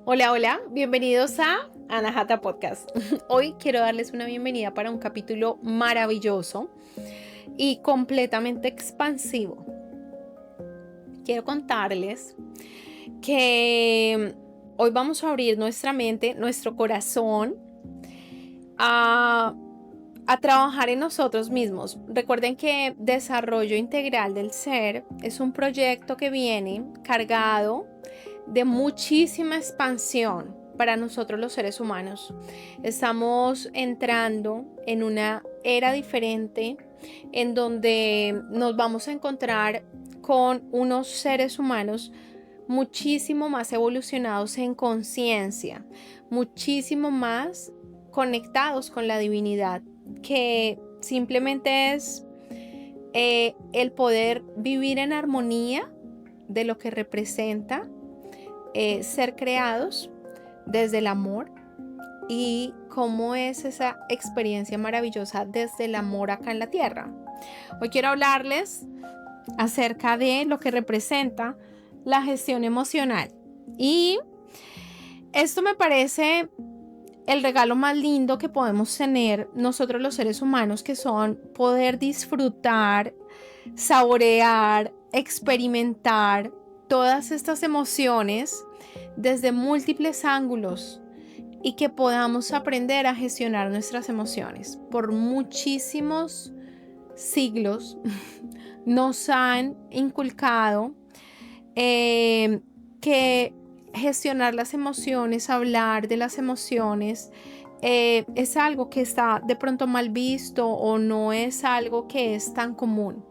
Hola, hola, bienvenidos a Anahata Podcast. Hoy quiero darles una bienvenida para un capítulo maravilloso y completamente expansivo. Quiero contarles que hoy vamos a abrir nuestra mente, nuestro corazón a, a trabajar en nosotros mismos. Recuerden que Desarrollo Integral del Ser es un proyecto que viene cargado de muchísima expansión para nosotros los seres humanos. Estamos entrando en una era diferente en donde nos vamos a encontrar con unos seres humanos muchísimo más evolucionados en conciencia, muchísimo más conectados con la divinidad, que simplemente es el poder vivir en armonía de lo que representa ser creados desde el amor y cómo es esa experiencia maravillosa desde el amor acá en la tierra. Hoy quiero hablarles acerca de lo que representa la gestión emocional, y esto me parece el regalo más lindo que podemos tener nosotros los seres humanos, que son poder disfrutar, saborear, experimentar todas estas emociones desde múltiples ángulos y que podamos aprender a gestionar nuestras emociones. Por muchísimos siglos nos han inculcado que gestionar las emociones, hablar de las emociones, es algo que está de pronto mal visto o no es algo que es tan común.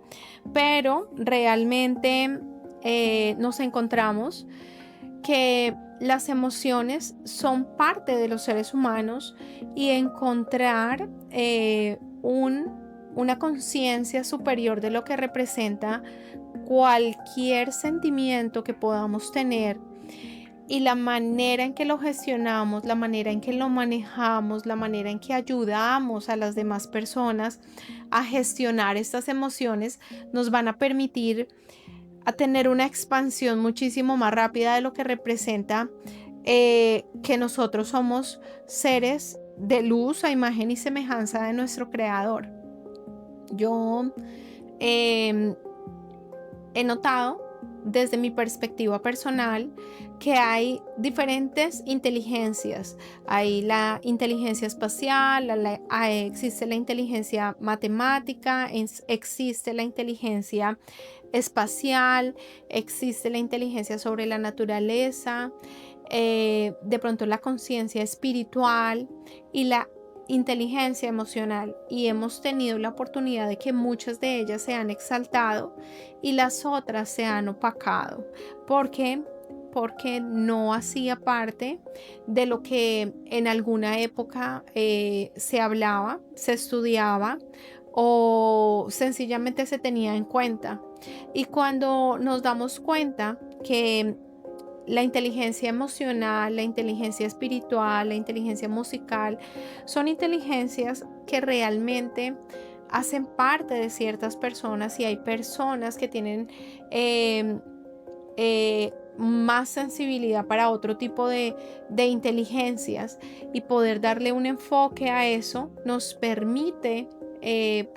Pero realmente nos encontramos que las emociones son parte de los seres humanos, y encontrar una conciencia superior de lo que representa cualquier sentimiento que podamos tener, y la manera en que lo gestionamos, la manera en que lo manejamos, la manera en que ayudamos a las demás personas a gestionar estas emociones, nos van a permitir a tener una expansión muchísimo más rápida de lo que representa que nosotros somos seres de luz a imagen y semejanza de nuestro Creador. Yo he notado desde mi perspectiva personal que hay diferentes inteligencias. Hay la inteligencia espacial, existe la inteligencia matemática, existe la inteligencia espacial, existe la inteligencia sobre la naturaleza, de pronto la conciencia espiritual y la inteligencia emocional, y hemos tenido la oportunidad de que muchas de ellas se han exaltado y las otras se han opacado. ¿Por qué? Porque no hacía parte de lo que en alguna época se hablaba, se estudiaba o sencillamente se tenía en cuenta. Y cuando nos damos cuenta que la inteligencia emocional, la inteligencia espiritual, la inteligencia musical, son inteligencias que realmente hacen parte de ciertas personas, y hay personas que tienen más sensibilidad para otro tipo de inteligencias, y poder darle un enfoque a eso nos permite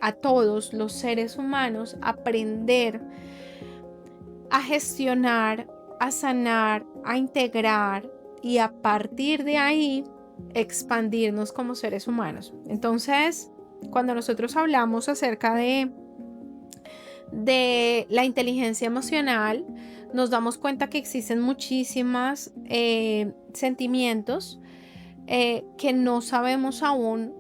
a todos los seres humanos aprender a gestionar, a sanar, a integrar, y a partir de ahí expandirnos como seres humanos. Entonces, cuando nosotros hablamos acerca de la inteligencia emocional, nos damos cuenta que existen muchísimas sentimientos que no sabemos aún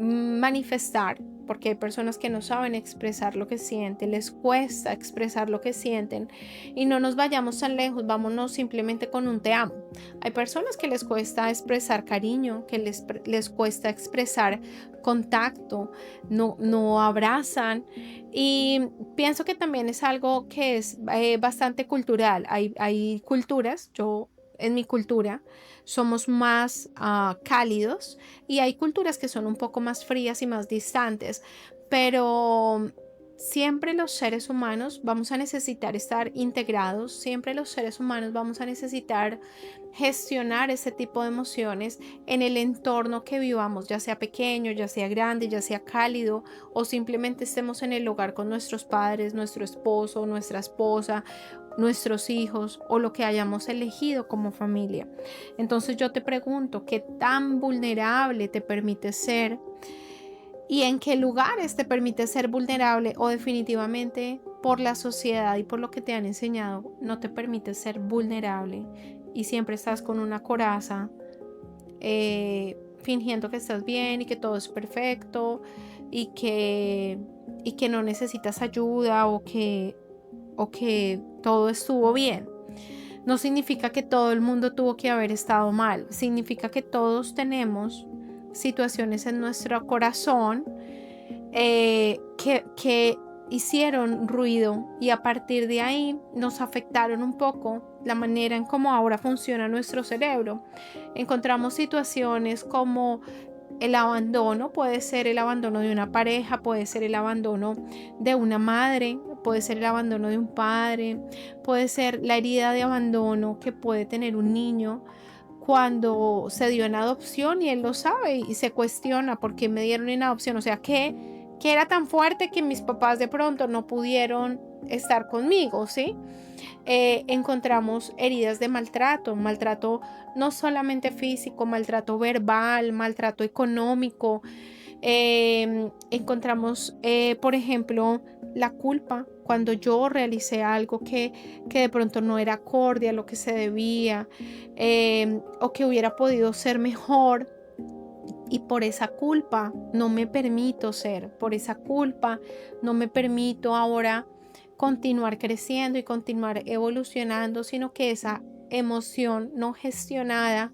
manifestar, porque hay personas que no saben expresar lo que sienten, les cuesta expresar lo que sienten, y no nos vayamos tan lejos, vámonos simplemente con un te amo. Hay personas que les cuesta expresar cariño, que les cuesta expresar contacto, no abrazan, y pienso que también es algo que es bastante cultural. Hay culturas, yo en mi cultura somos más cálidos, y hay culturas que son un poco más frías y más distantes, pero siempre los seres humanos vamos a necesitar estar integrados, siempre los seres humanos vamos a necesitar gestionar ese tipo de emociones en el entorno que vivamos, ya sea pequeño, ya sea grande, ya sea cálido, o simplemente estemos en el hogar con nuestros padres, nuestro esposo, nuestra esposa, nuestros hijos o lo que hayamos elegido como familia. Entonces yo te pregunto, ¿qué tan vulnerable te permite ser? ¿Y en qué lugares te permite ser vulnerable, o definitivamente por la sociedad y por lo que te han enseñado no te permite ser vulnerable y siempre estás con una coraza, fingiendo que estás bien y que todo es perfecto y que no necesitas ayuda, o que todo estuvo bien? No significa que todo el mundo tuvo que haber estado mal, significa que todos tenemos situaciones en nuestro corazón que hicieron ruido, y a partir de ahí nos afectaron un poco la manera en cómo ahora funciona nuestro cerebro. Encontramos situaciones como el abandono, puede ser el abandono de una pareja, puede ser el abandono de una madre, puede ser el abandono de un padre, puede ser la herida de abandono que puede tener un niño cuando se dio en adopción y él lo sabe y se cuestiona por qué me dieron en adopción. O sea, que era tan fuerte que mis papás de pronto no pudieron estar conmigo, ¿sí? Encontramos heridas de maltrato no solamente físico, maltrato verbal, maltrato económico. Encontramos, por ejemplo, la culpa cuando yo realicé algo que de pronto no era acorde a lo que se debía, o que hubiera podido ser mejor. Y por esa culpa no me permito ser, por esa culpa no me permito ahora continuar creciendo y continuar evolucionando, sino que esa emoción no gestionada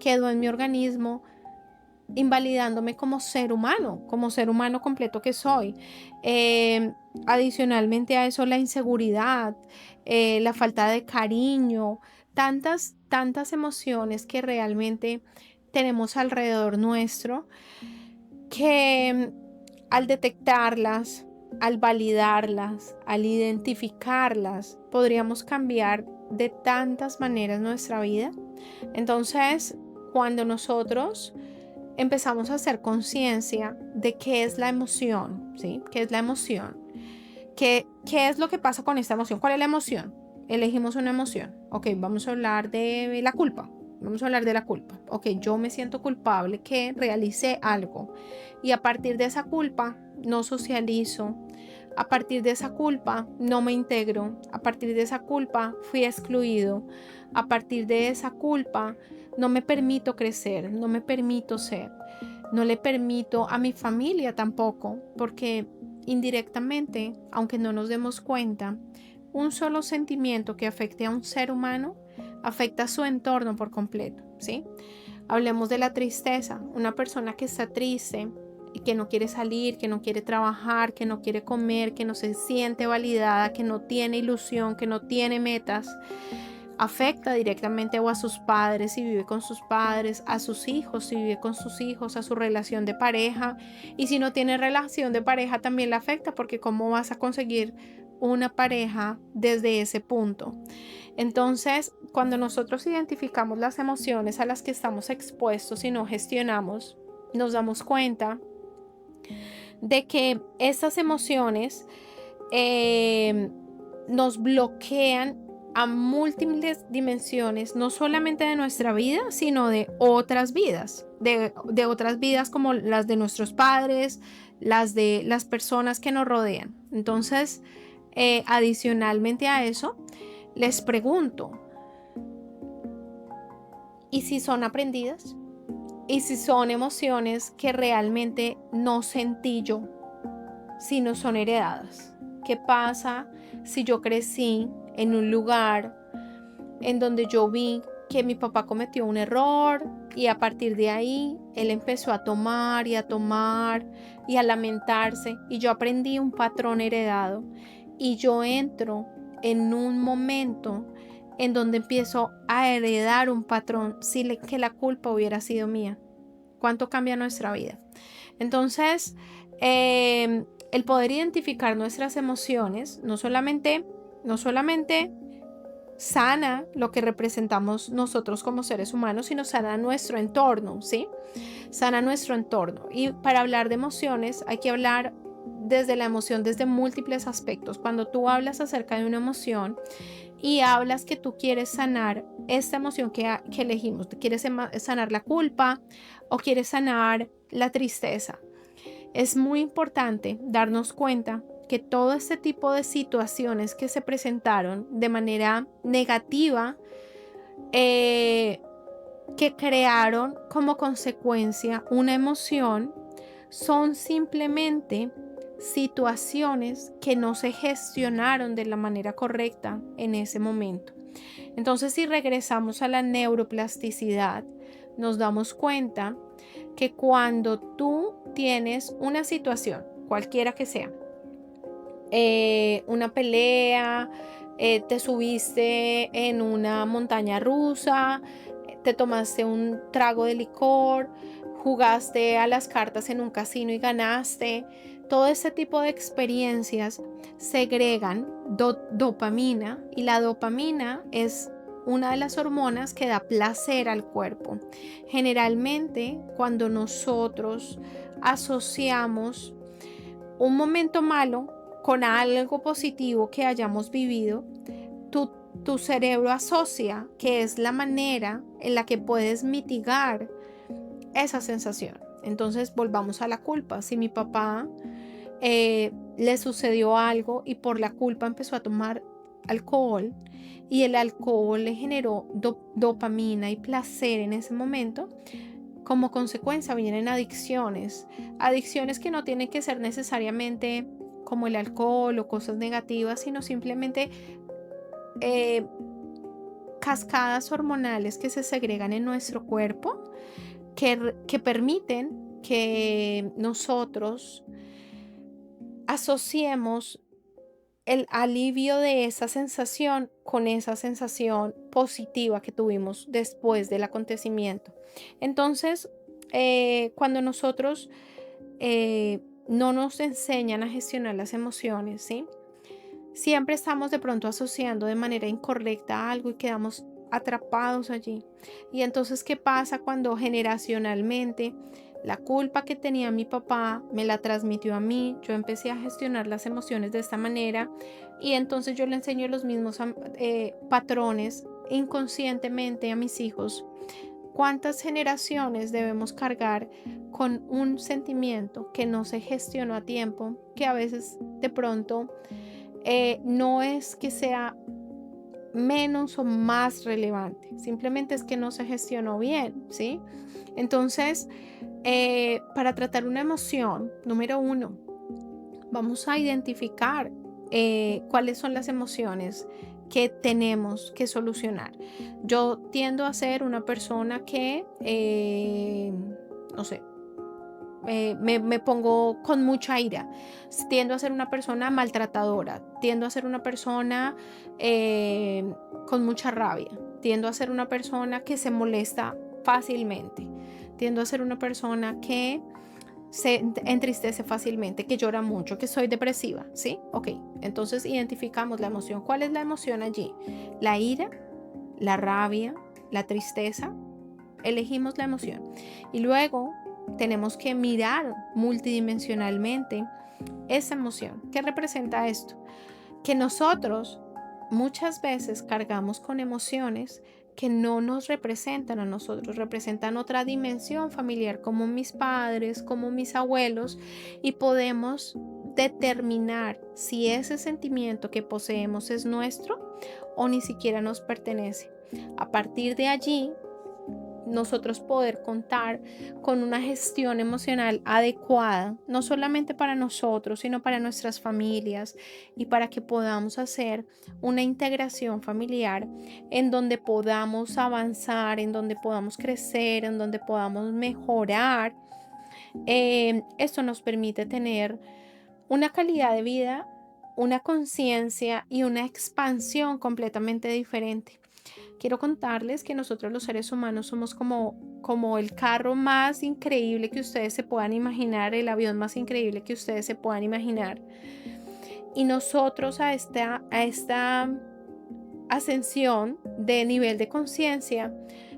quedó en mi organismo, invalidándome como ser humano completo que soy. Adicionalmente a eso, la inseguridad, la falta de cariño, tantas emociones que realmente tenemos alrededor nuestro, que al detectarlas, al validarlas, al identificarlas, podríamos cambiar de tantas maneras nuestra vida. Entonces, cuando nosotros empezamos a hacer conciencia de qué es la emoción, ¿sí? ¿Qué es la emoción? ¿Qué es lo que pasa con esta emoción? ¿Cuál es la emoción? Elegimos una emoción. Ok, vamos a hablar de la culpa. Vamos a hablar de la culpa. Ok, yo me siento culpable que realicé algo. Y a partir de esa culpa no socializo. A partir de esa culpa no me integro. A partir de esa culpa fui excluido. A partir de esa culpa no me permito crecer, no me permito ser. No le permito a mi familia tampoco, porque indirectamente, aunque no nos demos cuenta, un solo sentimiento que afecte a un ser humano afecta a su entorno por completo, ¿sí? Hablemos de la tristeza. Una persona que está triste y que no quiere salir, que no quiere trabajar, que no quiere comer, que no se siente validada, que no tiene ilusión, que no tiene metas, afecta directamente o a sus padres si vive con sus padres, a sus hijos si vive con sus hijos, a su relación de pareja. Y si no tiene relación de pareja también le afecta, porque ¿cómo vas a conseguir una pareja desde ese punto? Entonces, cuando nosotros identificamos las emociones a las que estamos expuestos y no gestionamos, nos damos cuenta de que estas emociones nos bloquean a múltiples dimensiones, no solamente de nuestra vida, sino de otras vidas, de otras vidas como las de nuestros padres, las de las personas que nos rodean. Entonces, adicionalmente a eso, les pregunto, ¿y si son aprendidas? ¿Y si son emociones que realmente no sentí yo, sino son heredadas? ¿Qué pasa si yo crecí en un lugar en donde yo vi que mi papá cometió un error y a partir de ahí él empezó a tomar y a tomar y a lamentarse, y yo aprendí un patrón heredado, y yo entro en un momento en donde empiezo a heredar un patrón sin que la culpa hubiera sido mía? ¿Cuánto cambia nuestra vida? Entonces, el poder identificar nuestras emociones no solamente sana lo que representamos nosotros como seres humanos, sino sana nuestro entorno, ¿sí? Sana nuestro entorno. Y para hablar de emociones hay que hablar desde la emoción, desde múltiples aspectos. Cuando tú hablas acerca de una emoción y hablas que tú quieres sanar esta emoción que elegimos, quieres sanar la culpa o quieres sanar la tristeza, es muy importante darnos cuenta que todo este tipo de situaciones que se presentaron de manera negativa, que crearon como consecuencia una emoción, son simplemente situaciones que no se gestionaron de la manera correcta en ese momento. Entonces, si regresamos a la neuroplasticidad, nos damos cuenta que cuando tú tienes una situación, cualquiera que sea, una pelea, te subiste en una montaña rusa, te tomaste un trago de licor, jugaste a las cartas en un casino y ganaste, todo este tipo de experiencias segregan dopamina, y la dopamina es una de las hormonas que da placer al cuerpo. Generalmente, cuando nosotros asociamos un momento malo con algo positivo que hayamos vivido, tu cerebro asocia que es la manera en la que puedes mitigar esa sensación. Entonces volvamos a la culpa. Si mi papá le sucedió algo y por la culpa empezó a tomar alcohol, y el alcohol le generó dopamina y placer en ese momento, como consecuencia vienen adicciones que no tienen que ser necesariamente como el alcohol o cosas negativas, sino simplemente cascadas hormonales que se segregan en nuestro cuerpo, que permiten que nosotros asociemos el alivio de esa sensación con esa sensación positiva que tuvimos después del acontecimiento. Entonces, cuando nosotros no nos enseñan a gestionar las emociones, ¿sí? Siempre estamos de pronto asociando de manera incorrecta algo y quedamos atrapados allí. Y entonces, ¿qué pasa cuando generacionalmente la culpa que tenía mi papá me la transmitió a mí? Yo empecé a gestionar las emociones de esta manera, y entonces yo le enseño los mismos patrones inconscientemente a mis hijos. ¿Cuántas generaciones debemos cargar con un sentimiento que no se gestionó a tiempo, que a veces de pronto no es que sea menos o más relevante, simplemente es que no se gestionó bien, ¿sí? Entonces, para tratar una emoción, número uno, vamos a identificar cuáles son las emociones que tenemos que solucionar. Yo tiendo a ser una persona que, no sé, me pongo con mucha ira, tiendo a ser una persona maltratadora, tiendo a ser una persona con mucha rabia, tiendo a ser una persona que se molesta fácilmente, tiendo a ser una persona que se entristece fácilmente, que llora mucho, que soy depresiva, ¿sí? Ok, entonces identificamos la emoción. ¿Cuál es la emoción allí? La ira, la rabia, la tristeza. Elegimos la emoción y luego tenemos que mirar multidimensionalmente esa emoción. ¿Qué representa esto? Que nosotros muchas veces cargamos con emociones que no nos representan a nosotros, representan otra dimensión familiar, como mis padres, como mis abuelos, y podemos determinar si ese sentimiento que poseemos es nuestro o ni siquiera nos pertenece. A partir de allí, nosotros poder contar con una gestión emocional adecuada, no solamente para nosotros, sino para nuestras familias, y para que podamos hacer una integración familiar en donde podamos avanzar, en donde podamos crecer, en donde podamos mejorar. Esto nos permite tener una calidad de vida, una conciencia y una expansión completamente diferente. Quiero contarles que nosotros los seres humanos somos como el carro más increíble que ustedes se puedan imaginar, el avión más increíble que ustedes se puedan imaginar. Y nosotros a esta ascensión de nivel de conciencia,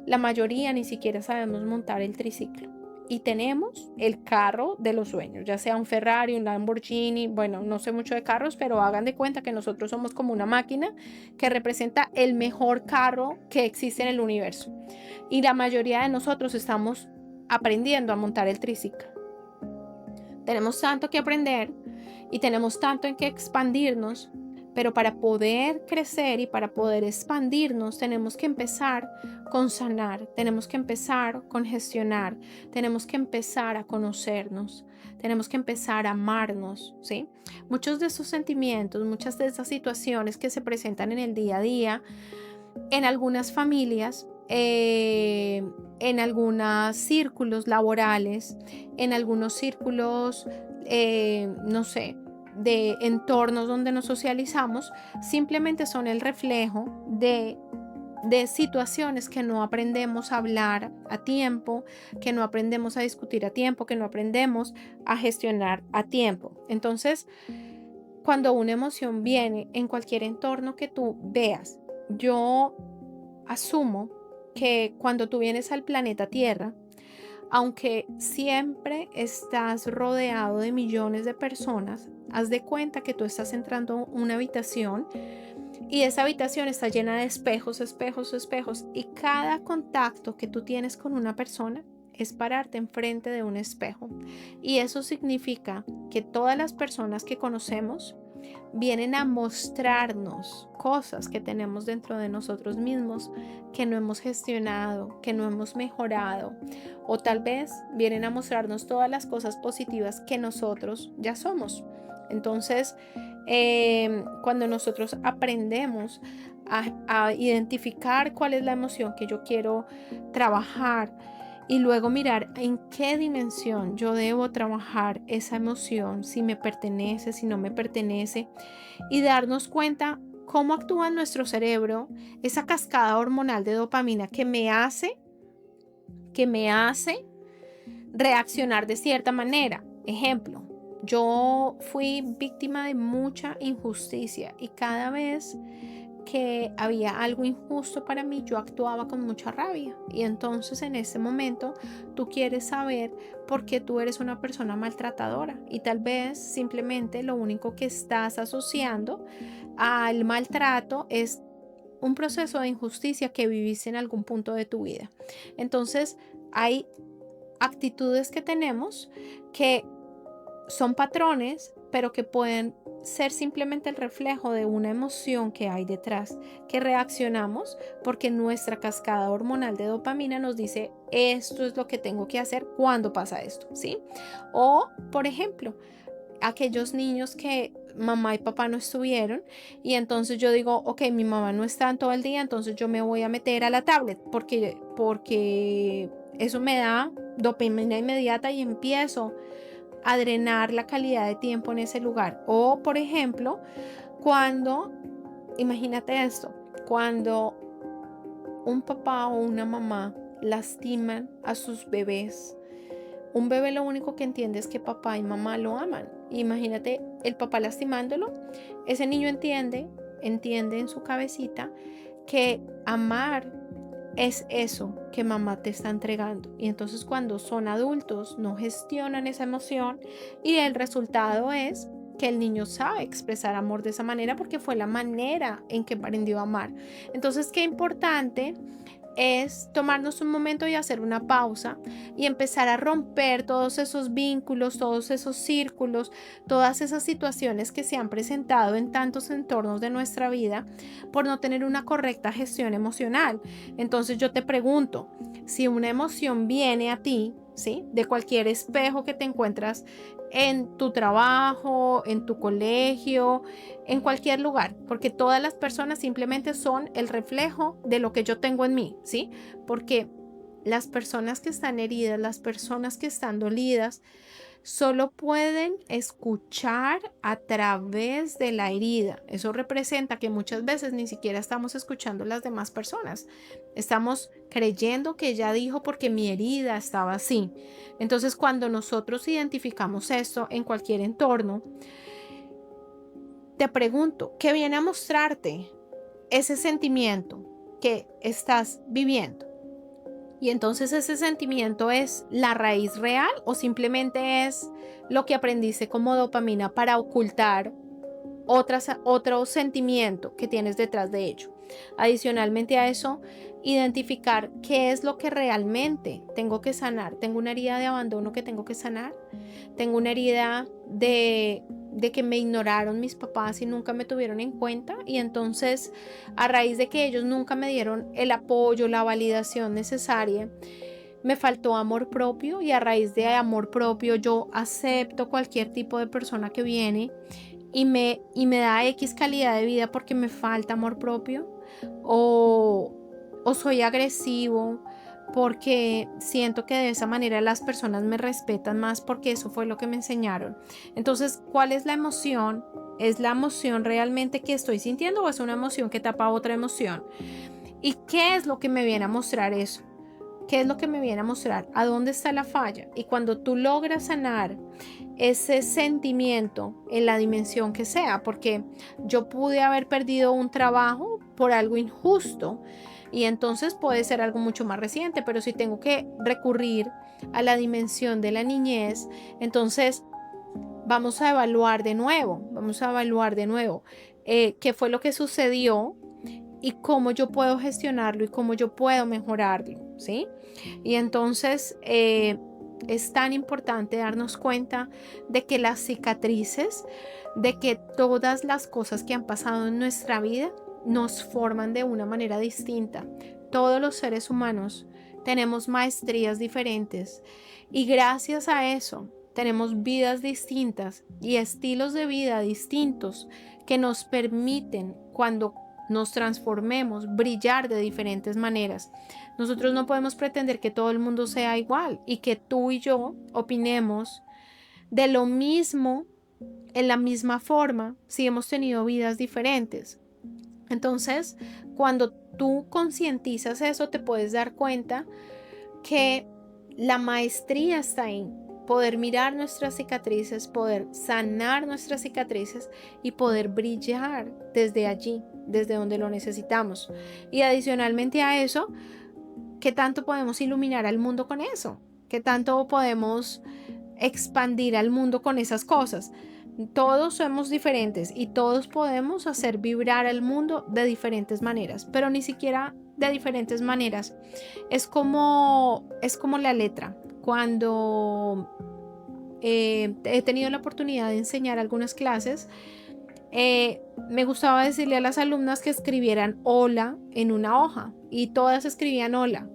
la mayoría ni siquiera sabemos montar el triciclo. Y tenemos el carro de los sueños, ya sea un Ferrari, un Lamborghini. Bueno, no sé mucho de carros, pero hagan de cuenta que nosotros somos como una máquina que representa el mejor carro que existe en el universo. Y la mayoría de nosotros estamos aprendiendo a montar el triciclo. Tenemos tanto que aprender y tenemos tanto en que expandirnos, pero para poder crecer y para poder expandirnos tenemos que empezar con sanar, tenemos que empezar con gestionar, tenemos que empezar a conocernos, tenemos que empezar a amarnos, ¿sí? Muchos de esos sentimientos, muchas de esas situaciones que se presentan en el día a día, en algunas familias, en algunos círculos laborales, en algunos círculos, no sé, de entornos donde nos socializamos, simplemente son el reflejo de situaciones que no aprendemos a hablar a tiempo, que no aprendemos a discutir a tiempo, que no aprendemos a gestionar a tiempo. Entonces, cuando una emoción viene en cualquier entorno que tú veas, yo asumo que cuando tú vienes al planeta Tierra, aunque siempre estás rodeado de millones de personas, haz de cuenta que tú estás entrando a una habitación y esa habitación está llena de espejos, espejos, espejos, y cada contacto que tú tienes con una persona es pararte enfrente de un espejo. Y eso significa que todas las personas que conocemos vienen a mostrarnos cosas que tenemos dentro de nosotros mismos que no hemos gestionado, que no hemos mejorado, o tal vez vienen a mostrarnos todas las cosas positivas que nosotros ya somos. Entonces, cuando nosotros aprendemos a identificar cuál es la emoción que yo quiero trabajar, y luego mirar en qué dimensión yo debo trabajar esa emoción, si me pertenece, si no me pertenece, y darnos cuenta cómo actúa en nuestro cerebro esa cascada hormonal de dopamina que me hace reaccionar de cierta manera. Ejemplo, yo fui víctima de mucha injusticia y cada vez que había algo injusto para mí, yo actuaba con mucha rabia. Y entonces en ese momento tú quieres saber por qué tú eres una persona maltratadora. Y tal vez simplemente lo único que estás asociando al maltrato es un proceso de injusticia que viviste en algún punto de tu vida. Entonces hay actitudes que tenemos que son patrones, pero que pueden ser simplemente el reflejo de una emoción que hay detrás, que reaccionamos porque nuestra cascada hormonal de dopamina nos dice esto es lo que tengo que hacer cuando pasa esto, ¿sí? O, por ejemplo, aquellos niños que mamá y papá no estuvieron y entonces yo digo, ok, mi mamá no está en todo el día, entonces yo me voy a meter a la tablet porque eso me da dopamina inmediata y empiezo a drenar la calidad de tiempo en ese lugar. O, por ejemplo, imagínate esto, cuando un papá o una mamá lastiman a sus bebés, un bebé lo único que entiende es que papá y mamá lo aman. Imagínate el papá lastimándolo, ese niño entiende en su cabecita que amar es eso que mamá te está entregando. Y entonces cuando son adultos no gestionan esa emoción y el resultado es que el niño sabe expresar amor de esa manera porque fue la manera en que aprendió a amar. Entonces, qué importante es tomarnos un momento y hacer una pausa y empezar a romper todos esos vínculos, todos esos círculos, todas esas situaciones que se han presentado en tantos entornos de nuestra vida por no tener una correcta gestión emocional. Entonces yo te pregunto, si una emoción viene a ti, ¿sí?, de cualquier espejo que te encuentras en tu trabajo, en tu colegio, en cualquier lugar, porque todas las personas simplemente son el reflejo de lo que yo tengo en mí, ¿sí? Porque las personas que están heridas, las personas que están dolidas, solo pueden escuchar a través de la herida. Eso representa que muchas veces ni siquiera estamos escuchando a las demás personas. Estamos creyendo que ella dijo porque mi herida estaba así. Entonces, cuando nosotros identificamos esto en cualquier entorno, te pregunto, ¿qué viene a mostrarte ese sentimiento que estás viviendo? Y entonces, ¿ese sentimiento es la raíz real o simplemente es lo que aprendiste como dopamina para ocultar otro sentimiento que tienes detrás de ello? Adicionalmente a eso, identificar qué es lo que realmente tengo que sanar. Tengo una herida de abandono que tengo que sanar. Tengo una herida de que me ignoraron mis papás y nunca me tuvieron en cuenta, y entonces a raíz de que ellos nunca me dieron el apoyo, la validación necesaria, me faltó amor propio, y a raíz de amor propio yo acepto cualquier tipo de persona que viene y me da X calidad de vida porque me falta amor propio, o soy agresivo porque siento que de esa manera las personas me respetan más porque eso fue lo que me enseñaron. Entonces, ¿cuál es la emoción? ¿Es la emoción realmente que estoy sintiendo o es una emoción que tapa otra emoción? ¿Y qué es lo que me viene a mostrar eso? ¿Qué es lo que me viene a mostrar? ¿A dónde está la falla? Y cuando tú logras sanar ese sentimiento en la dimensión que sea, porque yo pude haber perdido un trabajo por algo injusto, y entonces puede ser algo mucho más reciente, pero si tengo que recurrir a la dimensión de la niñez, entonces vamos a evaluar de nuevo, qué fue lo que sucedió y cómo yo puedo gestionarlo y cómo yo puedo mejorarlo, ¿sí? Y entonces es tan importante darnos cuenta de que las cicatrices, de que todas las cosas que han pasado en nuestra vida nos forman de una manera distinta. Todos los seres humanos tenemos maestrías diferentes y gracias a eso tenemos vidas distintas y estilos de vida distintos que nos permiten, cuando nos transformemos, brillar de diferentes maneras. Nosotros no podemos pretender que todo el mundo sea igual y que tú y yo opinemos de lo mismo en la misma forma si hemos tenido vidas diferentes. Entonces, cuando tú concientizas eso, te puedes dar cuenta que la maestría está en poder mirar nuestras cicatrices, poder sanar nuestras cicatrices y poder brillar desde allí, desde donde lo necesitamos. Y adicionalmente a eso, ¿qué tanto podemos iluminar al mundo con eso? ¿Qué tanto podemos expandir al mundo con esas cosas? Todos somos diferentes y todos podemos hacer vibrar al mundo de diferentes maneras, pero ni siquiera de diferentes maneras. Es como la letra. Cuando he tenido la oportunidad de enseñar algunas clases, me gustaba decirle a las alumnas que escribieran hola en una hoja, y todas escribían hola.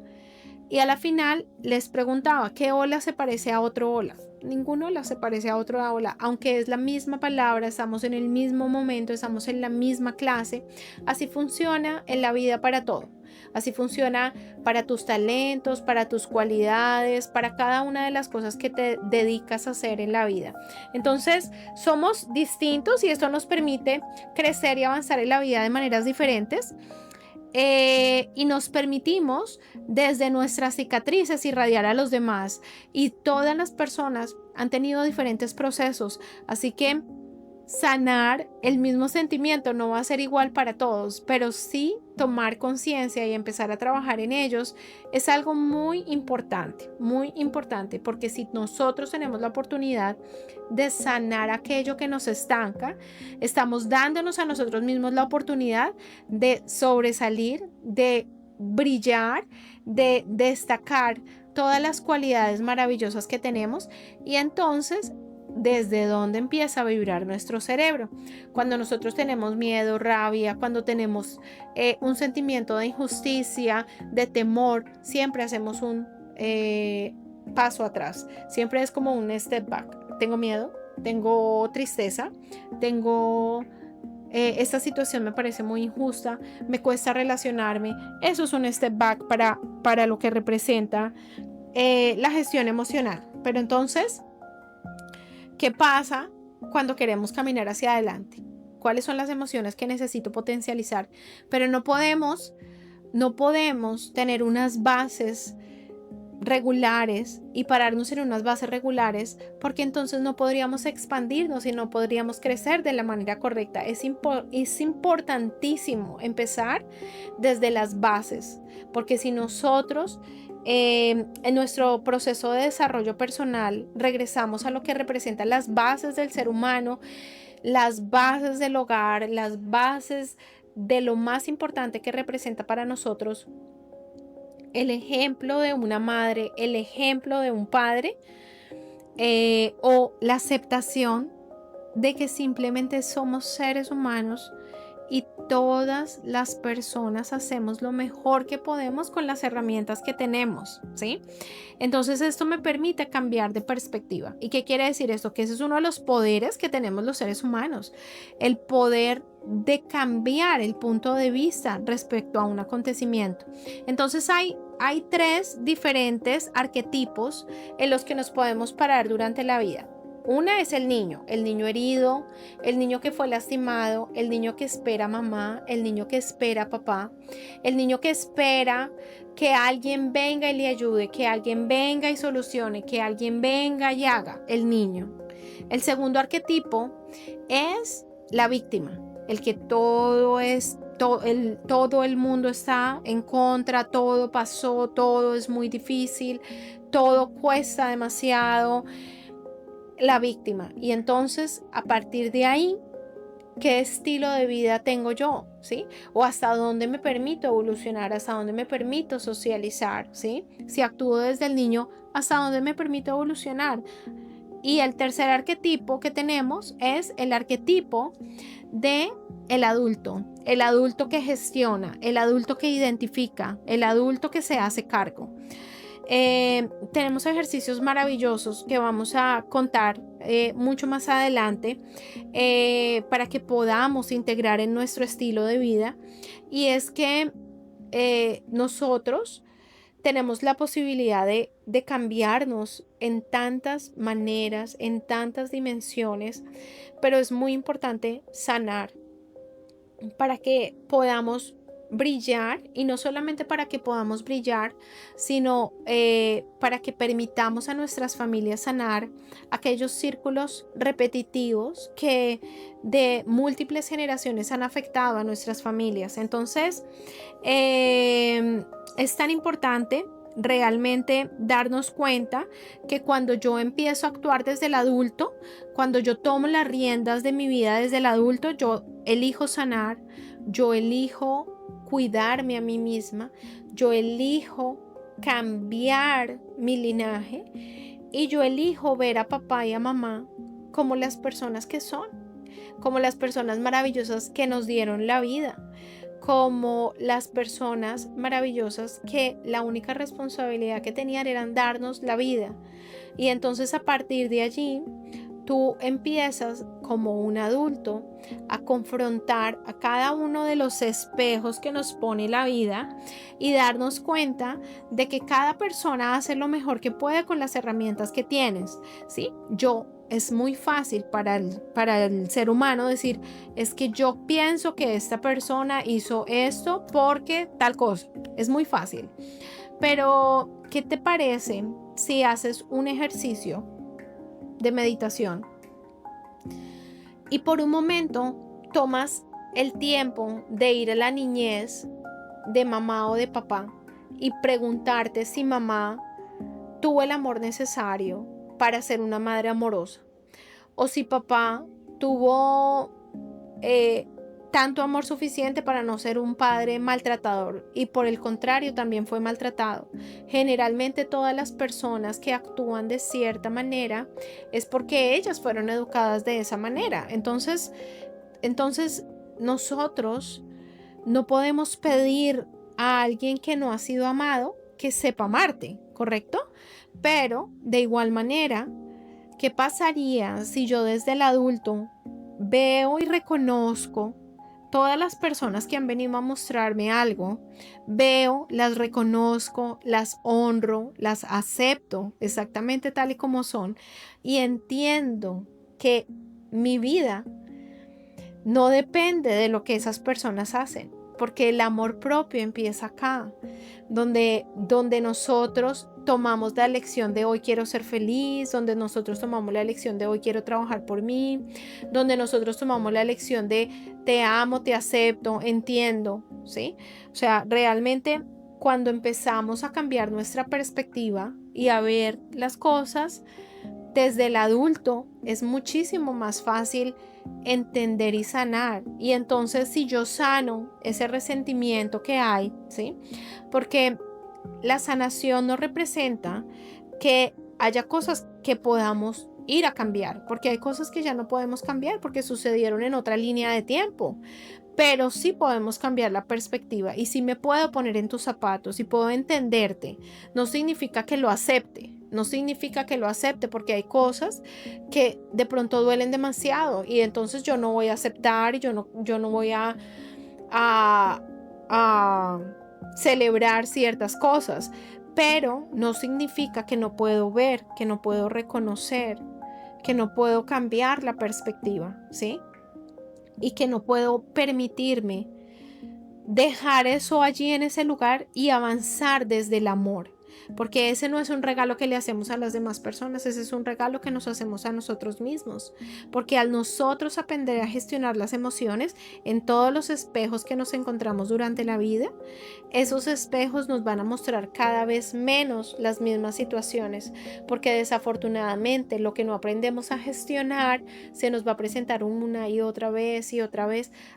Y a la final les preguntaba, ¿qué ola se parece a otro ola? Ningún ola se parece a otro ola, aunque es la misma palabra, estamos en el mismo momento, estamos en la misma clase. Así funciona en la vida para todo. Así funciona para tus talentos, para tus cualidades, para cada una de las cosas que te dedicas a hacer en la vida. Entonces, somos distintos y esto nos permite crecer y avanzar en la vida de maneras diferentes. Y nos permitimos desde nuestras cicatrices irradiar a los demás, y todas las personas han tenido diferentes procesos, así que sanar el mismo sentimiento no va a ser igual para todos, pero sí tomar conciencia y empezar a trabajar en ellos es algo muy importante, porque si nosotros tenemos la oportunidad de sanar aquello que nos estanca, estamos dándonos a nosotros mismos la oportunidad de sobresalir, de brillar, de destacar todas las cualidades maravillosas que tenemos. Y entonces, ¿desde dónde empieza a vibrar nuestro cerebro? Cuando nosotros tenemos miedo, rabia, cuando tenemos un sentimiento de injusticia, de temor, siempre hacemos un paso atrás. Siempre es como un step back. Tengo miedo, tengo tristeza, tengo esta situación me parece muy injusta, me cuesta relacionarme. Eso es un step back para lo que representa la gestión emocional. Pero entonces, ¿Qué pasa cuando queremos caminar hacia adelante? ¿Cuáles son las emociones que necesito potencializar? Pero no podemos tener unas bases regulares y pararnos en unas bases regulares, porque entonces no podríamos expandirnos y no podríamos crecer de la manera correcta. Es importantísimo empezar desde las bases, porque si nosotros en nuestro proceso de desarrollo personal regresamos a lo que representan las bases del ser humano, las bases del hogar, las bases de lo más importante que representa para nosotros el ejemplo de una madre, el ejemplo de un padre, o la aceptación de que simplemente somos seres humanos y todas las personas hacemos lo mejor que podemos con las herramientas que tenemos, ¿sí? Entonces esto me permite cambiar de perspectiva. ¿Y qué quiere decir esto? Que ese es uno de los poderes que tenemos los seres humanos, el poder de cambiar el punto de vista respecto a un acontecimiento. Entonces hay 3 diferentes arquetipos en los que nos podemos parar durante la vida. Una es el niño herido, el niño que fue lastimado, el niño que espera a mamá, el niño que espera a papá, el niño que espera que alguien venga y le ayude, que alguien venga y solucione, que alguien venga y haga, el niño. El segundo arquetipo es la víctima, el que todo el mundo está en contra, todo pasó, todo es muy difícil, todo cuesta demasiado. La víctima. Y entonces, a partir de ahí, ¿qué estilo de vida tengo yo? ¿Sí? O hasta dónde me permito evolucionar, hasta dónde me permito socializar, ¿sí? Si actúo desde el niño, hasta dónde me permito evolucionar. Y el tercer arquetipo que tenemos es el arquetipo de el adulto que gestiona, el adulto que identifica, el adulto que se hace cargo. Tenemos ejercicios maravillosos que vamos a contar mucho más adelante para que podamos integrar en nuestro estilo de vida, y es que nosotros tenemos la posibilidad de cambiarnos en tantas maneras, en tantas dimensiones, pero es muy importante sanar para que podamos brillar, y no solamente para que podamos brillar, sino para que permitamos a nuestras familias sanar aquellos círculos repetitivos que de múltiples generaciones han afectado a nuestras familias. Entonces es tan importante realmente darnos cuenta que cuando yo empiezo a actuar desde el adulto, cuando yo tomo las riendas de mi vida desde el adulto, yo elijo sanar, yo elijo cuidarme a mí misma, yo elijo cambiar mi linaje, y yo elijo ver a papá y a mamá como las personas que son, como las personas maravillosas que nos dieron la vida, como las personas maravillosas que la única responsabilidad que tenían era darnos la vida. Y entonces a partir de allí tú empiezas como un adulto a confrontar a cada uno de los espejos que nos pone la vida y darnos cuenta de que cada persona hace lo mejor que puede con las herramientas que tienes, ¿sí? Es muy fácil para el ser humano decir, es que yo pienso que esta persona hizo esto porque tal cosa. Es muy fácil. Pero, ¿qué te parece si haces un ejercicio de meditación y por un momento tomas el tiempo de ir a la niñez de mamá o de papá y preguntarte si mamá tuvo el amor necesario para ser una madre amorosa, o si papá tuvo tanto amor suficiente para no ser un padre maltratador, y por el contrario también fue maltratado? Generalmente todas las personas que actúan de cierta manera es porque ellas fueron educadas de esa manera. Entonces nosotros no podemos pedir a alguien que no ha sido amado que sepa amarte, ¿correcto? Pero de igual manera, ¿qué pasaría si yo desde el adulto veo y reconozco todas las personas que han venido a mostrarme algo, veo, las reconozco, las honro, las acepto exactamente tal y como son y entiendo que mi vida no depende de lo que esas personas hacen, porque el amor propio empieza acá, donde nosotros tomamos la elección de hoy quiero ser feliz, donde nosotros tomamos la elección de hoy quiero trabajar por mí, donde nosotros tomamos la elección de te amo, te acepto, entiendo, ¿sí? O sea, realmente cuando empezamos a cambiar nuestra perspectiva y a ver las cosas desde el adulto, es muchísimo más fácil entender y sanar. Y entonces si yo sano ese resentimiento que hay, ¿sí? Porque la sanación no representa que haya cosas que podamos ir a cambiar, porque hay cosas que ya no podemos cambiar porque sucedieron en otra línea de tiempo, pero sí podemos cambiar la perspectiva y si me puedo poner en tus zapatos y puedo entenderte, no significa que lo acepte, no significa que lo acepte porque hay cosas que de pronto duelen demasiado y entonces yo no voy a aceptar y yo no voy a, a celebrar ciertas cosas, pero no significa que no puedo ver, que no puedo reconocer, que no puedo cambiar la perspectiva, ¿sí? Y que no puedo permitirme dejar eso allí en ese lugar y avanzar desde el amor. Porque ese no es un regalo que le hacemos a las demás personas, ese es un regalo que nos hacemos a nosotros mismos. Porque al nosotros aprender a gestionar las emociones en todos los espejos que nos encontramos durante la vida, esos espejos nos van a mostrar cada vez menos las mismas situaciones. Porque desafortunadamente lo que no aprendemos a gestionar se nos va a presentar una y otra vez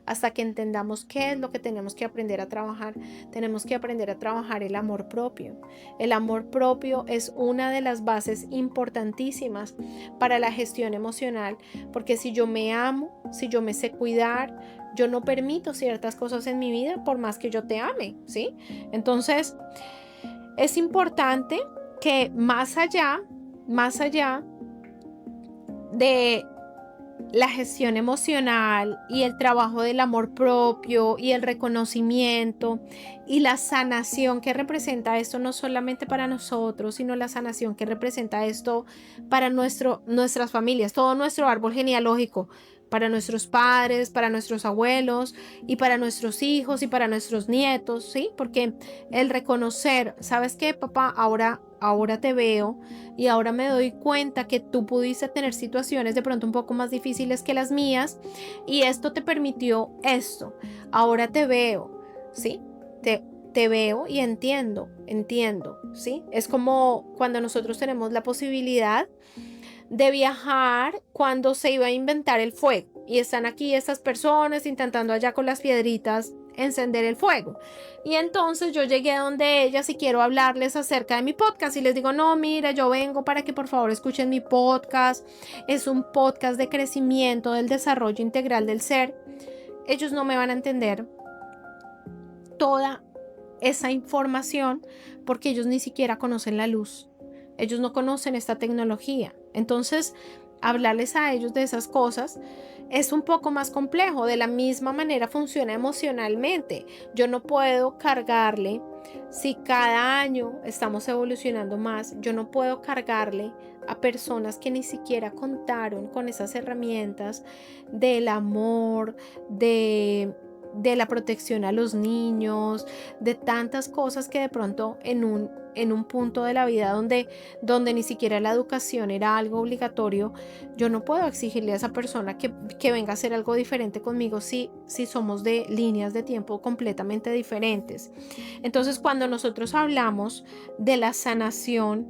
hasta que entendamos qué es lo que tenemos que aprender a trabajar. Tenemos que aprender a trabajar el amor propio. El amor propio es una de las bases importantísimas para la gestión emocional, porque si yo me amo, si yo me sé cuidar, yo no permito ciertas cosas en mi vida por más que yo te ame, ¿sí? Entonces, es importante que más allá de la gestión emocional y el trabajo del amor propio y el reconocimiento y la sanación que representa esto no solamente para nosotros, sino la sanación que representa esto para nuestras familias, todo nuestro árbol genealógico, para nuestros padres, para nuestros abuelos y para nuestros hijos y para nuestros nietos, ¿sí? Porque el reconocer, ¿sabes qué, papá? Ahora te veo y ahora me doy cuenta que tú pudiste tener situaciones de pronto un poco más difíciles que las mías y esto te permitió esto. Ahora te veo, ¿sí? Te veo y entiendo, ¿sí? Es como cuando nosotros tenemos la posibilidad de viajar cuando se iba a inventar el fuego y están aquí estas personas intentando allá con las piedritas encender el fuego y entonces yo llegué donde ellas y quiero hablarles acerca de mi podcast y les digo no, mira, yo vengo para que por favor escuchen mi podcast, es un podcast de crecimiento del desarrollo integral del ser. Ellos no me van a entender toda esa información porque ellos ni siquiera conocen la luz, ellos no conocen esta tecnología. Entonces, hablarles a ellos de esas cosas es un poco más complejo. De la misma manera funciona emocionalmente. Yo no puedo cargarle, si cada año estamos evolucionando más, yo no puedo cargarle a personas que ni siquiera contaron con esas herramientas del amor, de la protección a los niños, de tantas cosas que de pronto en un punto de la vida donde ni siquiera la educación era algo obligatorio, yo no puedo exigirle a esa persona que venga a hacer algo diferente conmigo si somos de líneas de tiempo completamente diferentes. Entonces, cuando nosotros hablamos de la sanación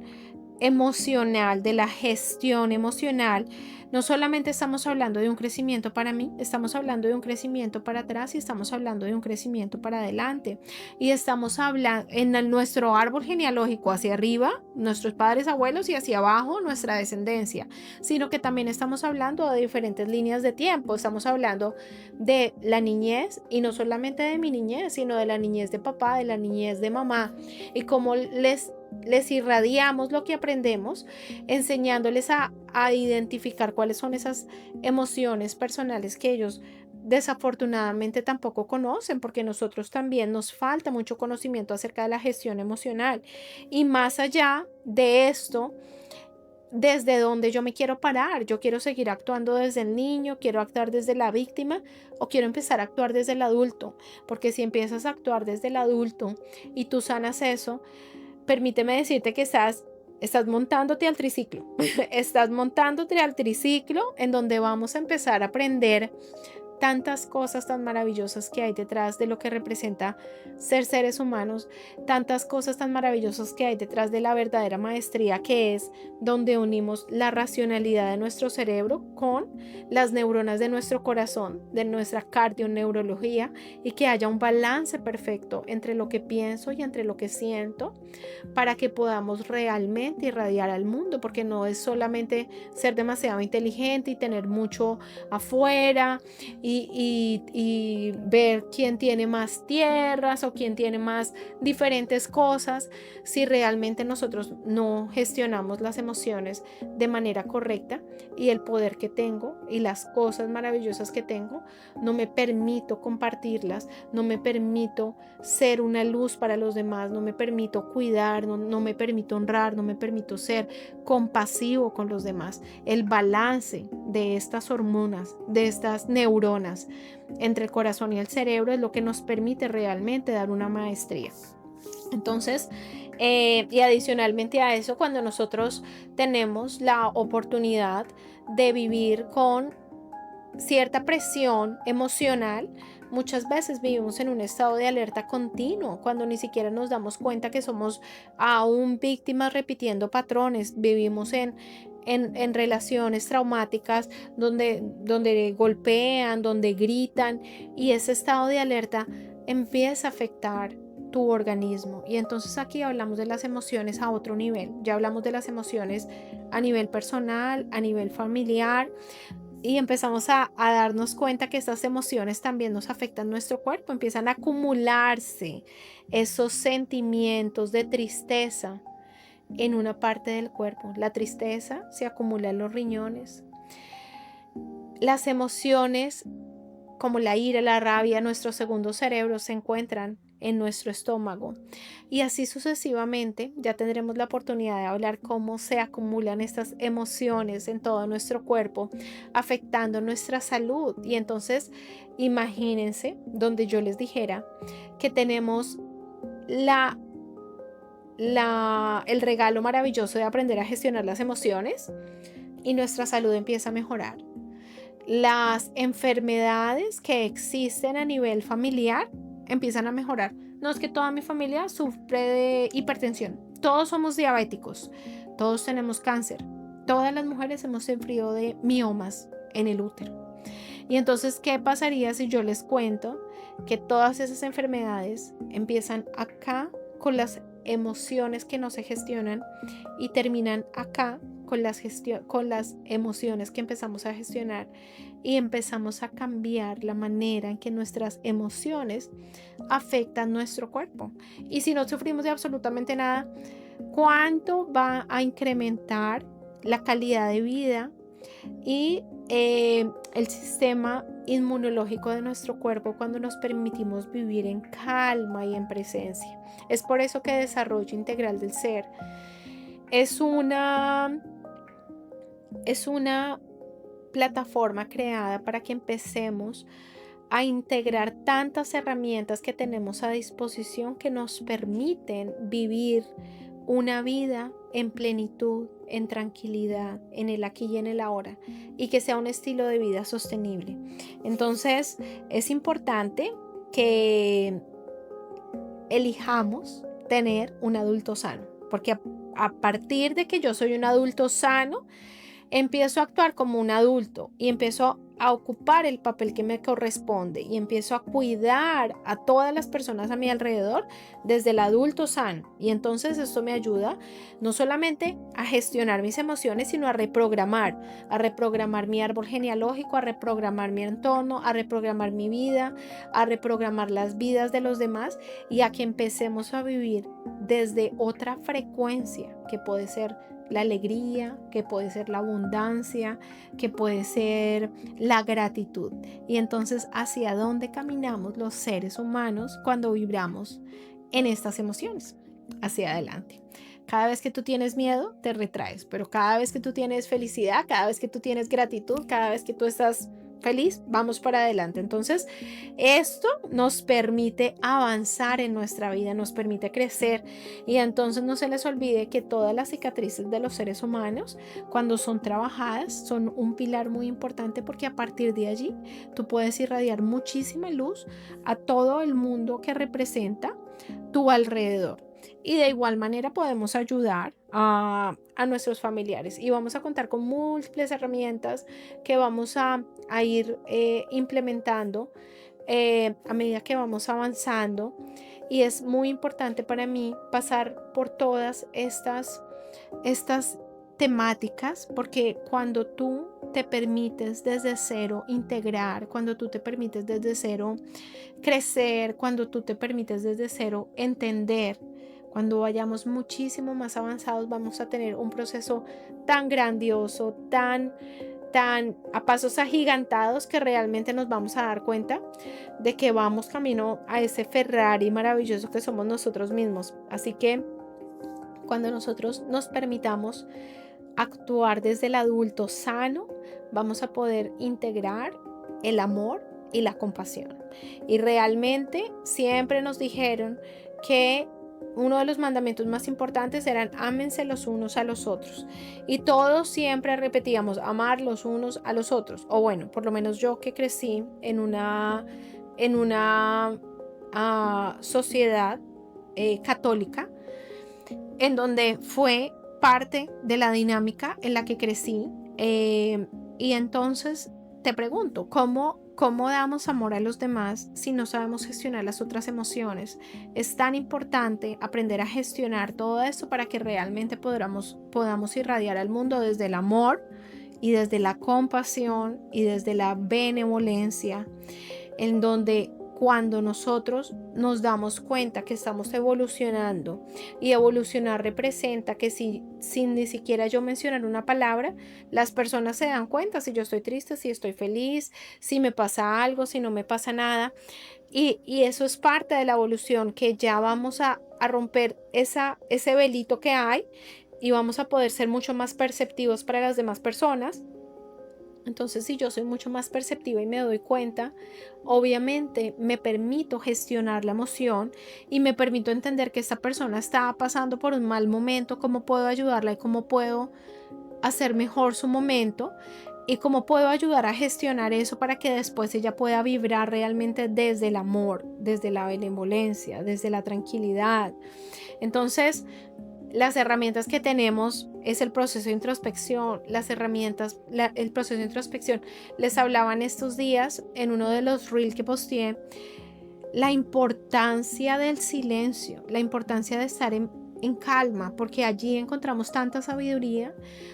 emocional, de la gestión emocional, no solamente estamos hablando de un crecimiento para mí, estamos hablando de un crecimiento para atrás y estamos hablando de un crecimiento para adelante. Y estamos hablando en nuestro árbol genealógico hacia arriba, nuestros padres, abuelos y hacia abajo, nuestra descendencia, sino que también estamos hablando de diferentes líneas de tiempo. Estamos hablando de la niñez y no solamente de mi niñez, sino de la niñez de papá, de la niñez de mamá y cómo les irradiamos lo que aprendemos, enseñándoles a identificar cuáles son esas emociones personales que ellos desafortunadamente tampoco conocen, porque nosotros también nos falta mucho conocimiento acerca de la gestión emocional. Y más allá de esto, desde donde yo me quiero parar, yo quiero seguir actuando desde el niño, quiero actuar desde la víctima o quiero empezar a actuar desde el adulto, porque si empiezas a actuar desde el adulto y tú sanas eso, permíteme decirte que estás montándote al triciclo, estás montándote al triciclo en donde vamos a empezar a aprender tantas cosas tan maravillosas que hay detrás de lo que representa ser seres humanos, tantas cosas tan maravillosas que hay detrás de la verdadera maestría, que es donde unimos la racionalidad de nuestro cerebro con las neuronas de nuestro corazón, de nuestra cardioneurología, y que haya un balance perfecto entre lo que pienso y entre lo que siento, para que podamos realmente irradiar al mundo, porque no es solamente ser demasiado inteligente y tener mucho afuera y ver quién tiene más tierras o quién tiene más diferentes cosas. Si realmente nosotros no gestionamos las emociones de manera correcta, y el poder que tengo y las cosas maravillosas que tengo, no me permito compartirlas, no me permito ser una luz para los demás, no me permito cuidar, no me permito honrar, no me permito ser compasivo con los demás. El balance de estas hormonas, de estas neuronas entre el corazón y el cerebro, es lo que nos permite realmente dar una maestría. Entonces, y adicionalmente a eso, cuando nosotros tenemos la oportunidad de vivir con cierta presión emocional, muchas veces vivimos en un estado de alerta continuo, cuando ni siquiera nos damos cuenta que somos aún víctimas repitiendo patrones. Vivimos en relaciones traumáticas donde golpean, donde gritan, y ese estado de alerta empieza a afectar tu organismo. Y entonces aquí hablamos de las emociones a otro nivel. Ya hablamos de las emociones a nivel personal, a nivel familiar, y empezamos a darnos cuenta que estas emociones también nos afectan nuestro cuerpo. Empiezan a acumularse esos sentimientos de tristeza en una parte del cuerpo. La tristeza se acumula en los riñones. Las emociones como la ira, la rabia, nuestro segundo cerebro, se encuentran en nuestro estómago. Y así sucesivamente. Ya tendremos la oportunidad de hablar cómo se acumulan estas emociones en todo nuestro cuerpo, afectando nuestra salud. Y entonces, imagínense donde yo les dijera que tenemos el regalo maravilloso de aprender a gestionar las emociones, y nuestra salud empieza a mejorar. Las enfermedades que existen a nivel familiar empiezan a mejorar. No es que toda mi familia sufre de hipertensión, todos somos diabéticos, todos tenemos cáncer, todas las mujeres hemos sufrido de miomas en el útero. Y entonces, ¿qué pasaría si yo les cuento que todas esas enfermedades empiezan acá con las emociones que no se gestionan y terminan acá con las emociones que empezamos a gestionar, y empezamos a cambiar la manera en que nuestras emociones afectan nuestro cuerpo? Y si no sufrimos de absolutamente nada, ¿cuánto va a incrementar la calidad de vida y el sistema inmunológico de nuestro cuerpo cuando nos permitimos vivir en calma y en presencia? Es por eso que Desarrollo Integral del Ser es una plataforma creada para que empecemos a integrar tantas herramientas que tenemos a disposición, que nos permiten vivir una vida en plenitud, en tranquilidad, en el aquí y en el ahora, y que sea un estilo de vida sostenible. Entonces, es importante que elijamos tener un adulto sano, porque a partir de que yo soy un adulto sano, empiezo a actuar como un adulto y empiezo a ocupar el papel que me corresponde, y empiezo a cuidar a todas las personas a mi alrededor desde el adulto sano. Y entonces esto me ayuda no solamente a gestionar mis emociones, sino a reprogramar mi árbol genealógico, a reprogramar mi entorno, a reprogramar mi vida, a reprogramar las vidas de los demás, y a que empecemos a vivir desde otra frecuencia, que puede ser la alegría, que puede ser la abundancia, que puede ser la gratitud. Y entonces, ¿hacia dónde caminamos los seres humanos cuando vibramos en estas emociones? Hacia adelante. Cada vez que tú tienes miedo, te retraes, pero cada vez que tú tienes felicidad, cada vez que tú tienes gratitud, cada vez que tú estás feliz, vamos para adelante. Entonces, esto nos permite avanzar en nuestra vida, nos permite crecer, y entonces no se les olvide que todas las cicatrices de los seres humanos, cuando son trabajadas, son un pilar muy importante, porque a partir de allí tú puedes irradiar muchísima luz a todo el mundo que representa tu alrededor. Y de igual manera podemos ayudar a nuestros familiares, y vamos a contar con múltiples herramientas que vamos a ir implementando a medida que vamos avanzando. Y es muy importante para mí pasar por todas estas temáticas, porque cuando tú te permites desde cero integrar, cuando tú te permites desde cero crecer, cuando tú te permites desde cero entender, cuando vayamos muchísimo más avanzados, vamos a tener un proceso tan grandioso, tan a pasos agigantados, que realmente nos vamos a dar cuenta de que vamos camino a ese Ferrari maravilloso que somos nosotros mismos. Así que cuando nosotros nos permitamos actuar desde el adulto sano, vamos a poder integrar el amor y la compasión. Y realmente siempre nos dijeron que uno de los mandamientos más importantes eran: ámense los unos a los otros. Y todos siempre repetíamos: amar los unos a los otros. O bueno, por lo menos yo, que crecí en una sociedad católica, en donde fue parte de la dinámica en la que crecí. Y entonces te pregunto, ¿cómo damos amor a los demás si no sabemos gestionar las otras emociones? Es tan importante aprender a gestionar todo esto para que realmente podamos irradiar al mundo desde el amor y desde la compasión y desde la benevolencia, en donde cuando nosotros nos damos cuenta que estamos evolucionando, y evolucionar representa que sin ni siquiera yo mencionar una palabra, las personas se dan cuenta si yo estoy triste, si estoy feliz, si me pasa algo, si no me pasa nada. Y eso es parte de la evolución, que ya vamos a romper ese velito que hay, y vamos a poder ser mucho más perceptivos para las demás personas. Entonces, si yo soy mucho más perceptiva y me doy cuenta, obviamente me permito gestionar la emoción y me permito entender que esta persona está pasando por un mal momento, cómo puedo ayudarla y cómo puedo hacer mejor su momento, y cómo puedo ayudar a gestionar eso para que después ella pueda vibrar realmente desde el amor, desde la benevolencia, desde la tranquilidad. Entonces, las herramientas que tenemos es el proceso de introspección. El proceso de introspección, les hablaba en estos días en uno de los reels que posteé, la importancia del silencio, la importancia de estar en calma, porque allí encontramos tanta sabiduría,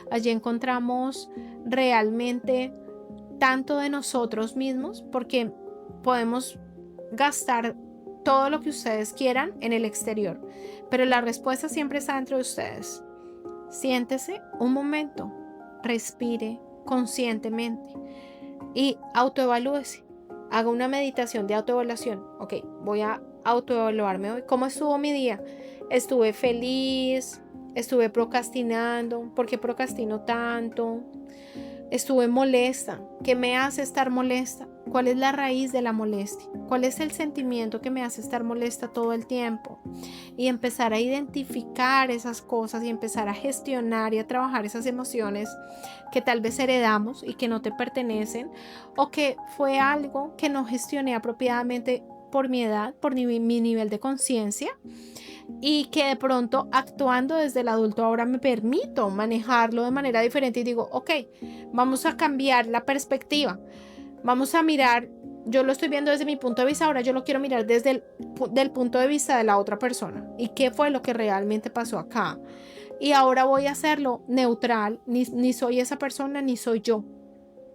allí encontramos realmente tanto de nosotros mismos, porque podemos gastar todo lo que ustedes quieran en el exterior, pero la respuesta siempre está dentro de ustedes. Siéntese un momento, respire conscientemente y autoevalúese. Haga una meditación de autoevaluación. Ok, voy a autoevaluarme hoy. ¿Cómo estuvo mi día? ¿Estuve feliz? ¿Estuve procrastinando? ¿Por qué procrastino tanto? ¿Estuve molesta? ¿Qué me hace estar molesta? ¿Cuál es la raíz de la molestia? ¿Cuál es el sentimiento que me hace estar molesta todo el tiempo? Y empezar a identificar esas cosas y empezar a gestionar y a trabajar esas emociones que tal vez heredamos y que no te pertenecen, o que fue algo que no gestioné apropiadamente por mi edad, por mi nivel de conciencia, y que de pronto, actuando desde el adulto, ahora me permito manejarlo de manera diferente y digo: ok, vamos a cambiar la perspectiva, vamos a mirar, yo lo estoy viendo desde mi punto de vista, ahora yo lo quiero mirar desde el punto de vista de la otra persona, y qué fue lo que realmente pasó acá, y ahora voy a hacerlo neutral, ni soy esa persona ni soy yo,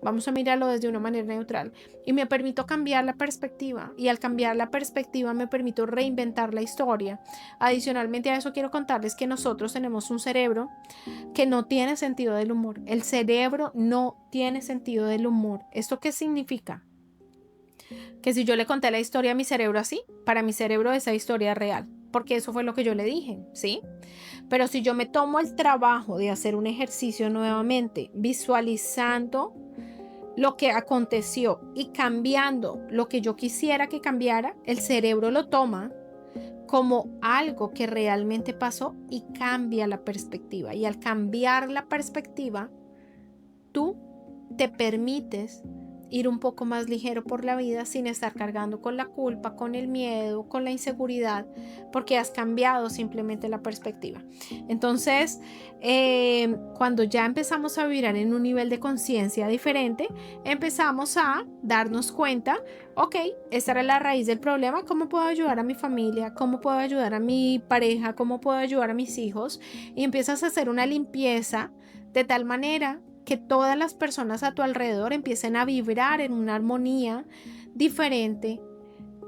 Vamos a mirarlo desde una manera neutral y me permito cambiar la perspectiva, y al cambiar la perspectiva me permito reinventar la historia. Adicionalmente a eso quiero contarles que nosotros tenemos un cerebro que no tiene sentido del humor. El cerebro no tiene sentido del humor. ¿Esto qué significa? Que si yo le conté la historia a mi cerebro así, para mi cerebro esa historia es real, porque eso fue lo que yo le dije, ¿sí? Pero si yo me tomo el trabajo de hacer un ejercicio nuevamente, visualizando lo que aconteció y cambiando lo que yo quisiera que cambiara, el cerebro lo toma como algo que realmente pasó y cambia la perspectiva. Y al cambiar la perspectiva, tú te permites ir un poco más ligero por la vida sin estar cargando con la culpa, con el miedo, con la inseguridad, porque has cambiado simplemente la perspectiva. Entonces, cuando ya empezamos a vibrar en un nivel de conciencia diferente, empezamos a darnos cuenta, ok, esta era la raíz del problema, ¿cómo puedo ayudar a mi familia? ¿Cómo puedo ayudar a mi pareja? ¿Cómo puedo ayudar a mis hijos? Y empiezas a hacer una limpieza de tal manera que todas las personas a tu alrededor empiecen a vibrar en una armonía diferente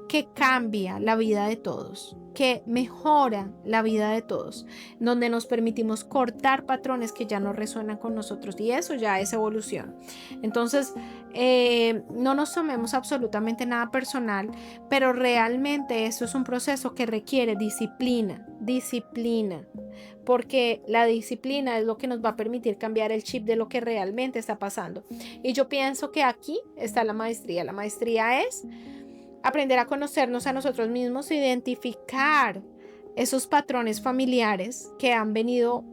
que cambia la vida de todos, que mejora la vida de todos, donde nos permitimos cortar patrones que ya no resuenan con nosotros, y eso ya es evolución. Entonces, no nos tomemos absolutamente nada personal, pero realmente esto es un proceso que requiere disciplina, porque la disciplina es lo que nos va a permitir cambiar el chip de lo que realmente está pasando. Y yo pienso que aquí está la maestría. La maestría es aprender a conocernos a nosotros mismos, identificar esos patrones familiares que han venido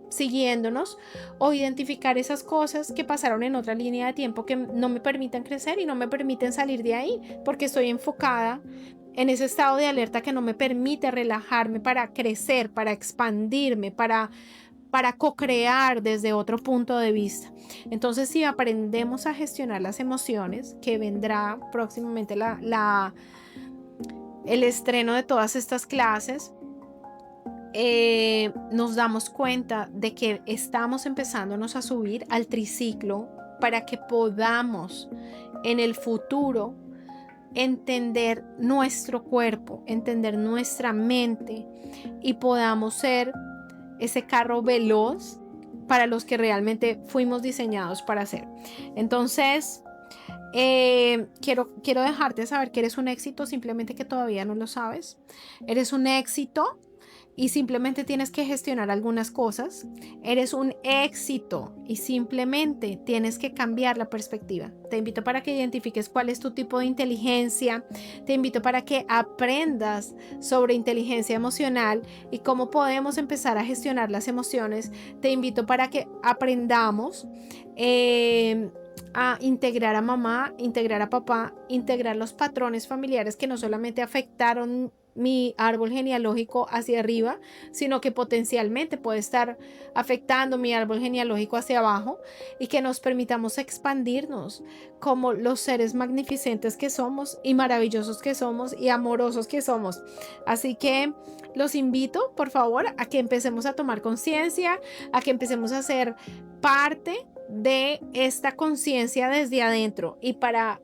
siguiéndonos, o identificar esas cosas que pasaron en otra línea de tiempo que no me permiten crecer y no me permiten salir de ahí, porque estoy enfocada en ese estado de alerta que no me permite relajarme para crecer, para expandirme, para co-crear desde otro punto de vista. Entonces, si aprendemos a gestionar las emociones, que vendrá próximamente el estreno de todas estas clases, nos damos cuenta de que estamos empezándonos a subir al triciclo para que podamos en el futuro entender nuestro cuerpo, entender nuestra mente, y podamos ser ese carro veloz para los que realmente fuimos diseñados para hacer. Entonces, quiero dejarte saber que eres un éxito, simplemente que todavía no lo sabes. Eres un éxito y simplemente tienes que gestionar algunas cosas. Eres un éxito y simplemente tienes que cambiar la perspectiva. Te invito para que identifiques cuál es tu tipo de inteligencia. Te invito para que aprendas sobre inteligencia emocional y cómo podemos empezar a gestionar las emociones. Te invito para que aprendamos a integrar a mamá, integrar a papá, integrar los patrones familiares que no solamente afectaron mi árbol genealógico hacia arriba, sino que potencialmente puede estar afectando mi árbol genealógico hacia abajo, y que nos permitamos expandirnos como los seres magnificentes que somos y maravillosos que somos y amorosos que somos. Así que los invito, por favor, a que empecemos a tomar conciencia, a que empecemos a ser parte de esta conciencia desde adentro, y para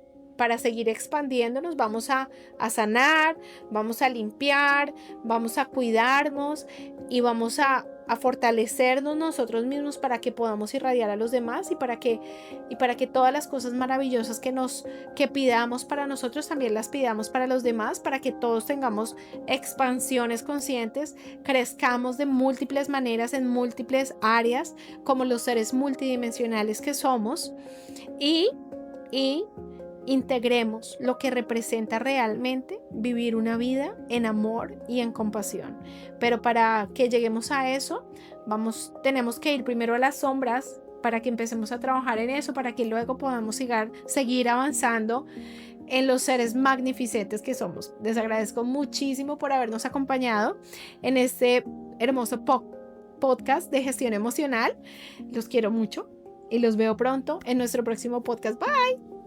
seguir expandiéndonos vamos a sanar, vamos a limpiar, vamos a cuidarnos y vamos a fortalecernos nosotros mismos para que podamos irradiar a los demás, y para que todas las cosas maravillosas que pidamos para nosotros también las pidamos para los demás, para que todos tengamos expansiones conscientes, crezcamos de múltiples maneras en múltiples áreas como los seres multidimensionales que somos, y integremos lo que representa realmente vivir una vida en amor y en compasión. Pero para que lleguemos a eso, tenemos que ir primero a las sombras para que empecemos a trabajar en eso, para que luego podamos seguir avanzando en los seres magnificentes que somos. Les agradezco muchísimo por habernos acompañado en este hermoso podcast de gestión emocional. Los quiero mucho y los veo pronto en nuestro próximo podcast. Bye.